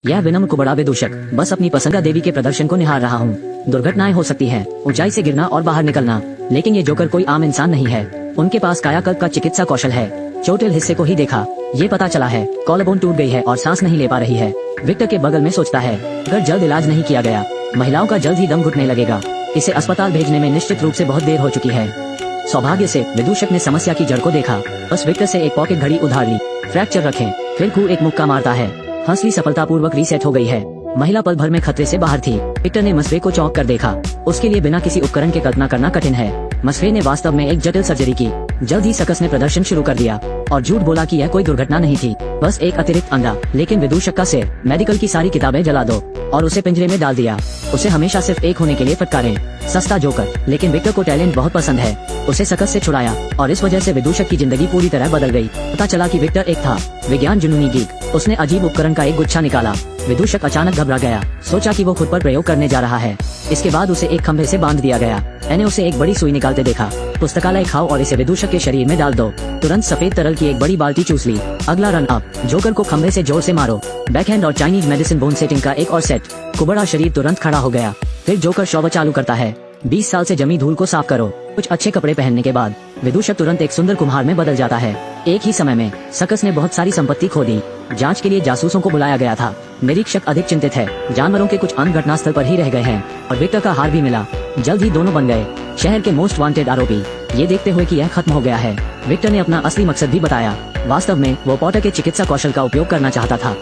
यह विनम्र कुबड़ा विदूषक बस अपनी पसंदीदा देवी के प्रदर्शन को निहार रहा हूँ। दुर्घटनाएं हो सकती हैं, ऊंचाई से गिरना और बाहर निकलना, लेकिन ये जोकर कोई आम इंसान नहीं है। उनके पास कायाकल्प का चिकित्सा कौशल है। चोटिल हिस्से को ही देखा, ये पता चला है कॉलरबोन टूट गई है और सांस नहीं ले पा रही है। विक्टर के बगल में सोचता है, अगर जल्द इलाज नहीं किया गया महिलाओं का जल्द ही दम घुटने लगेगा। इसे अस्पताल भेजने में निश्चित रूप से बहुत देर हो चुकी है। सौभाग्य से विदूषक ने समस्या की जड़ को देखा। बस विक्टर से एक पॉकेट घड़ी उधार ली। फ्रैक्चर रखें, फिर कू एक मुक्का मारता है। हंसली सफलतापूर्वक रीसेट हो गई है। महिला पल भर में खतरे से बाहर थी। विक्टर ने मसफे को चौंक कर देखा। उसके लिए बिना किसी उपकरण के कल्पना करना कठिन है। मसफे ने वास्तव में एक जटिल सर्जरी की। जल्द ही सकस ने प्रदर्शन शुरू कर दिया और झूठ बोला कि यह कोई दुर्घटना नहीं थी, बस एक अतिरिक्त अंडा। लेकिन विदूषक का सिर, मेडिकल की सारी किताबें जला दो और उसे पिंजरे में डाल दिया। उसे हमेशा सिर्फ एक होने के लिए फटकारें। सस्ता जोकर। लेकिन विक्टर को टैलेंट बहुत पसंद है। उसे सकस से छुड़ाया और इस वजह से विदूषक की जिंदगी पूरी तरह बदल गई। पता चला कि विक्टर एक था विज्ञान जुनूनी गीक। उसने अजीब उपकरण का एक गुच्छा निकाला। विदूषक अचानक घबरा गया। सोचा कि वो खुद पर प्रयोग करने जा रहा है। इसके बाद उसे एक खंभे से बांध दिया गया। मैंने उसे एक बड़ी सुई निकालते देखा। पुस्तकालय खाओ और इसे विदूषक के शरीर में डाल दो। तुरंत सफेद तरल की एक बड़ी बाल्टी चूस ली। अगला रन अप, जोकर को खंभे से जोर से मारो। बैकहैंड और चाइनीज मेडिसिन बोन सेटिंग का एक और सेट। कुबड़ा शरीर तुरंत खड़ा हो गया। फिर जोकर शॉवर चालू करता है। 20 साल से जमी धूल को साफ करो। कुछ अच्छे कपड़े पहनने के बाद विदूषक तुरंत एक सुंदर कुम्हार में बदल जाता है। एक ही समय में सकस ने बहुत सारी संपत्ति खो दी। जांच के लिए जासूसों को बुलाया गया था। निरीक्षक अधिक चिंतित है। जानवरों के कुछ अंग घटनास्थल पर ही रह गए हैं और विक्टर का हार भी मिला। जल्द ही दोनों बन गए शहर के मोस्ट वांटेड आरोपी। ये देखते हुए कि यह खत्म हो गया है, विक्टर ने अपना असली मकसद भी बताया। वास्तव में वो पॉटर के चिकित्सा कौशल का उपयोग करना चाहता था।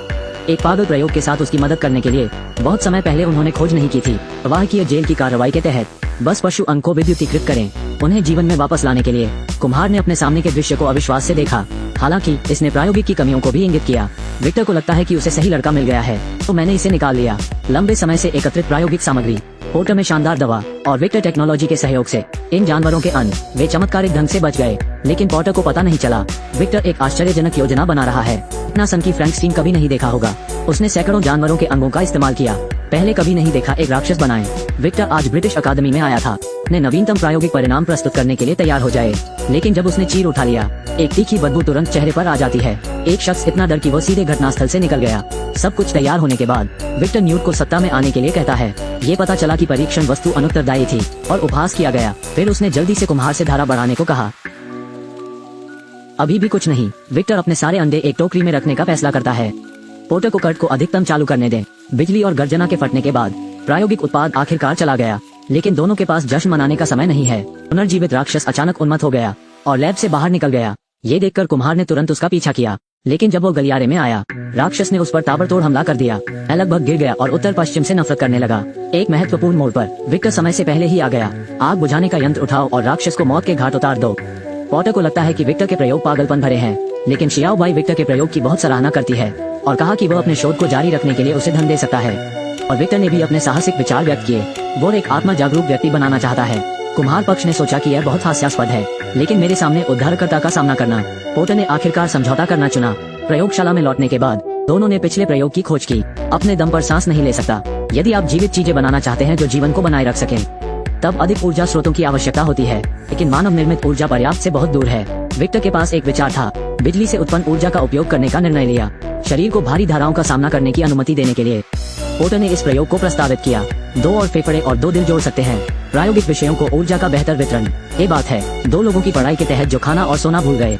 एक पागल प्रयोग के साथ उसकी मदद करने के लिए बहुत समय पहले उन्होंने खोज नहीं की थी। प्रवाह की जेल की कार्रवाई के तहत बस पशु अंग को विद्युतीकृत करें, उन्हें जीवन में वापस लाने के लिए। कुम्हार ने अपने सामने के दृश्य को अविश्वास से देखा। हालांकि इसने प्रायोगिक की कमियों को भी इंगित किया। विक्टर को लगता है कि उसे सही लड़का मिल गया है, तो मैंने इसे निकाल लिया। लंबे समय से एकत्रित प्रायोगिक सामग्री, पोर्टर में शानदार दवा और विक्टर टेक्नोलॉजी के सहयोग से इन जानवरों के अंग वे चमत्कारिक ढंग से बच गए। लेकिन पोर्टर को पता नहीं चला विक्टर एक आश्चर्यजनक योजना बना रहा है। इतना सन की फ्रैंकस्टीन कभी नहीं देखा होगा। उसने सैकड़ों जानवरों के अंगों का इस्तेमाल किया। पहले कभी नहीं देखा एक राक्षस बनाए। विक्टर आज ब्रिटिश अकादमी में आया था। अपने नवीनतम प्रायोगिक परिणाम प्रस्तुत करने के लिए तैयार हो जाए। लेकिन जब उसने चीर उठा लिया, एक तीखी बदबू तुरंत चेहरे पर आ जाती है। एक शख्स इतना डर कि वो सीधे घटनास्थल से निकल गया। सब कुछ तैयार होने के बाद विक्टर न्यूट को सत्ता में आने के लिए कहता है। ये पता चला कि परीक्षण वस्तु अनुत्तरदायी थी और उपहास किया गया। फिर उसने जल्दी से कुम्हार से धारा बढ़ाने को कहा। अभी भी कुछ नहीं। विक्टर अपने सारे अंडे एक टोकरी में रखने का फैसला करता है। पोर्टर को कर्ट को अधिकतम चालू करने दें। बिजली और गर्जना के फटने के बाद प्रायोगिक उत्पाद आखिरकार चला गया। लेकिन दोनों के पास जश्न मनाने का समय नहीं है। पुनर्जीवित राक्षस अचानक उन्मत्त हो गया और लैब से बाहर निकल गया। ये देखकर कुम्हार ने तुरंत उसका पीछा किया। लेकिन जब वो गलियारे में आया, राक्षस ने उस पर ताबड़तोड़ हमला कर दिया। मैं लगभग गिर गया और उत्तर पश्चिम से नफरत करने लगा। एक महत्वपूर्ण मोड़ पर विक्टर समय से पहले ही आ गया। आग बुझाने का यंत्र उठाओ और राक्षस को मौत के घाट उतार दो। पॉटर को लगता है कि विक्टर के प्रयोग पागलपन भरे हैं, लेकिन शियाओ बाई विक्टर के प्रयोग की बहुत सराहना करती है और कहा कि वह अपने शोध को जारी रखने के लिए उसे धन दे सकता है। और विक्टर ने भी अपने साहसिक विचार व्यक्त किए। वो एक आत्मा जागरूक व्यक्ति बनाना चाहता है। कुम्हार पक्ष ने सोचा कि यह बहुत हास्यास्पद है, लेकिन मेरे सामने उद्धारकर्ता का सामना करना। पोर्टर ने आखिरकार समझौता करना चुना। प्रयोगशाला में लौटने के बाद दोनों ने पिछले प्रयोग की खोज की। अपने दम पर सांस नहीं ले सकता। यदि आप जीवित चीजें बनाना चाहते हैं जो जीवन को बनाए रख सकें, तब अधिक ऊर्जा स्रोतों की आवश्यकता होती है। लेकिन मानव निर्मित ऊर्जा पर्याप्त से बहुत दूर है। विक्टर के पास एक विचार था। बिजली से उत्पन्न ऊर्जा का उपयोग करने का निर्णय लिया। शरीर को भारी धाराओं का सामना करने की अनुमति देने के लिए पोर्टर ने इस प्रयोग को प्रस्तावित किया। 2 और फेफड़े और 2 दिल जोड़ सकते हैं। प्रायोगिक विषयों को ऊर्जा का बेहतर वितरण। ये बात है 2 लोगों की पढ़ाई के तहत जो खाना और सोना भूल गए।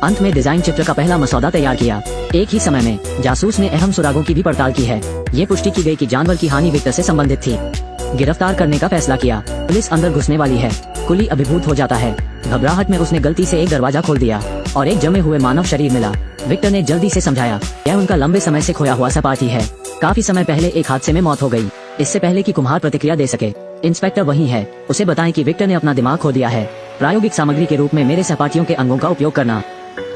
अंत में डिजाइन चित्र का पहला मसौदा तैयार किया। एक ही समय में जासूस ने अहम सुरागों की भी पड़ताल की है। ये पुष्टि की गई कि जानवर की हानि विक्टर से संबंधित थी। गिरफ्तार करने का फैसला किया। पुलिस अंदर घुसने वाली है। कुली अभिभूत हो जाता है। घबराहट में उसने गलती से एक दरवाजा खोल दिया और एक जमे हुए मानव शरीर मिला। विक्टर ने जल्दी से समझाया, यह उनका लंबे समय से खोया हुआ सपाटी है। काफी समय पहले एक हादसे में मौत हो गई, इससे पहले कि कुम्हार प्रतिक्रिया दे सके। इंस्पेक्टर वही है, उसे बताएं कि विक्टर ने अपना दिमाग खो दिया है। प्रायोगिक सामग्री के रूप में मेरे सहपाठियों के अंगों का उपयोग करना।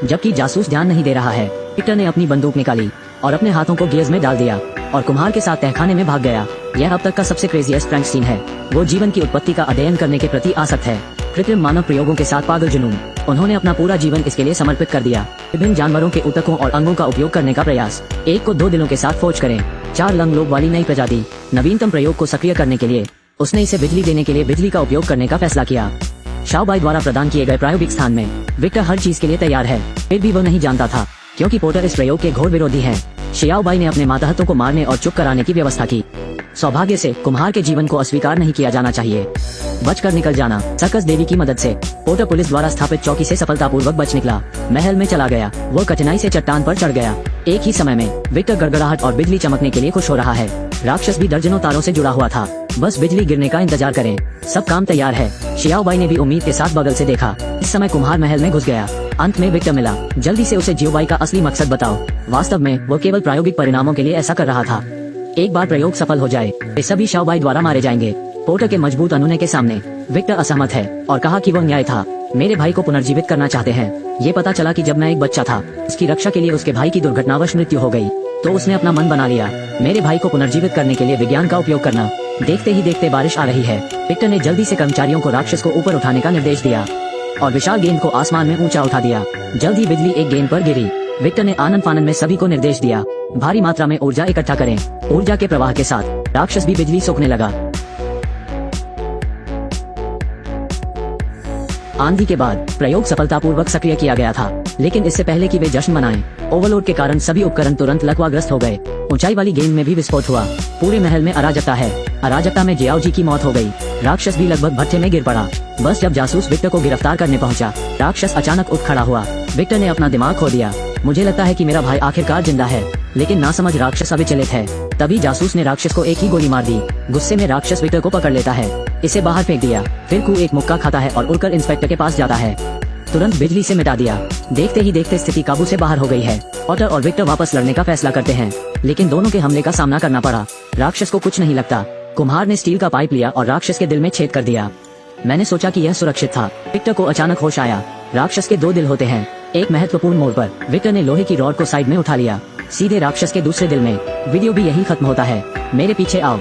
जबकि जासूस ध्यान नहीं दे रहा है, विक्टर ने अपनी बंदूक निकाली और अपने हाथों को गियर्स में डाल दिया और कुम्हार के साथ तहखाने में भाग गया। यह अब तक का सबसे क्रेजीएस्ट फ्रैंकस्टीन है। वो जीवन की उत्पत्ति का अध्ययन करने के प्रति आसक्त है। कृत्रिम मानव प्रयोगों के साथ पागल जुनून। उन्होंने अपना पूरा जीवन इसके लिए समर्पित कर दिया। विभिन्न जानवरों के ऊतकों और अंगों का उपयोग करने का प्रयास। एक को 2 दिलों के साथ फौज करें। 4 लंग लोब वाली नई प्रजाति। नवीनतम प्रयोग को सक्रिय करने के लिए उसने इसे बिजली देने के लिए बिजली का उपयोग करने का फैसला किया। शाओ बाई द्वारा प्रदान किए गए प्रायोगिक स्थान में विक्टर हर चीज के लिए तैयार है। फिर भी वो नहीं जानता था क्योंकि पोर्टर इस प्रयोग के घोर विरोधी हैं। शियाओ बाई ने अपने मातहतों को मारने और चुप कराने की व्यवस्था की। सौभाग्य से कुम्हार के जीवन को अस्वीकार नहीं किया जाना चाहिए। बचकर निकल जाना। सर्कस देवी की मदद से पोर्टर पुलिस द्वारा स्थापित चौकी से सफलतापूर्वक बच निकला। महल में चला गया। वो कठिनाई से चट्टान पर चढ़ गया। एक ही समय में विक्टर गड़गड़ाहट और बिजली चमकने के लिए खुश हो रहा है। राक्षस भी दर्जनों तारों से जुड़ा हुआ था। बस बिजली गिरने का इंतजार करें। सब काम तैयार है। शियाओ बाई ने भी उम्मीद के साथ बगल से देखा। इस समय कुम्हार महल में घुस गया। अंत में विक्टर मिला। जल्दी से उसे जियोबाई का असली मकसद बताओ। वास्तव में वो केवल प्रायोगिक परिणामों के लिए ऐसा कर रहा था। एक बार प्रयोग सफल हो जाए वे सभी शाओबाई द्वारा मारे जाएंगे। पोर्टर के मजबूत अनुनय के सामने विक्टर असहमत है और कहा कि वो न्याय था। मेरे भाई को पुनर्जीवित करना चाहते हैं। ये पता चला कि जब मैं एक बच्चा था उसकी रक्षा के लिए उसके भाई की दुर्घटनावश मृत्यु हो गई, तो उसने अपना मन बना लिया मेरे भाई को पुनर्जीवित करने के लिए विज्ञान का उपयोग करना। देखते ही देखते बारिश आ रही है। विक्टर ने जल्दी से कर्मचारियों को राक्षस को ऊपर उठाने का निर्देश दिया और विशाल गेंद को आसमान में ऊंचा उठा दिया। जल्द ही बिजली एक गेंद पर गिरी। विक्टर ने आनंद फानन में सभी को निर्देश दिया, भारी मात्रा में ऊर्जा इकट्ठा करें। ऊर्जा के प्रवाह के साथ राक्षस भी बिजली सोखने लगा। आंधी के बाद प्रयोग सफलतापूर्वक सक्रिय किया गया था, लेकिन इससे पहले कि वे जश्न मनाएं, ओवरलोड के कारण सभी उपकरण तुरंत लकवाग्रस्त हो गए। ऊंचाई वाली गेंद में भी विस्फोट हुआ। पूरे महल में अराजकता है। अराजकता में जियाओ जी की मौत हो गई। राक्षस भी लगभग भट्ठे में गिर पड़ा। बस जब जासूस विक्टर को गिरफ्तार करने पहुंचा, राक्षस अचानक उठ खड़ा हुआ। विक्टर ने अपना दिमाग खो दिया। मुझे लगता है कि मेरा भाई आखिरकार जिंदा है, लेकिन नासमझ राक्षस अविचलित है। तभी जासूस ने राक्षस को एक ही गोली मार दी। गुस्से में राक्षस विक्टर को पकड़ लेता है, इसे बाहर फेंक दिया। फिर कू एक मुक्का खाता है और उड़कर इंस्पेक्टर के पास जाता है। तुरंत बिजली से मिटा दिया। देखते ही देखते स्थिति काबू से बाहर हो गई है। पोर्टर और विक्टर वापस लड़ने का फैसला करते हैं, लेकिन दोनों के हमले का सामना करना पड़ा। राक्षस को कुछ नहीं लगता। कुम्हार ने स्टील का पाइप लिया और राक्षस के दिल में छेद कर दिया। मैंने सोचा कि यह सुरक्षित था। विक्टर को अचानक होश आया। राक्षस के दो दिल होते हैं। एक महत्वपूर्ण मोड़ पर विक्टर ने लोहे की रॉड को साइड में उठा लिया, सीधे राक्षस के दूसरे दिल में। वीडियो भी यही खत्म होता है। मेरे पीछे आओ।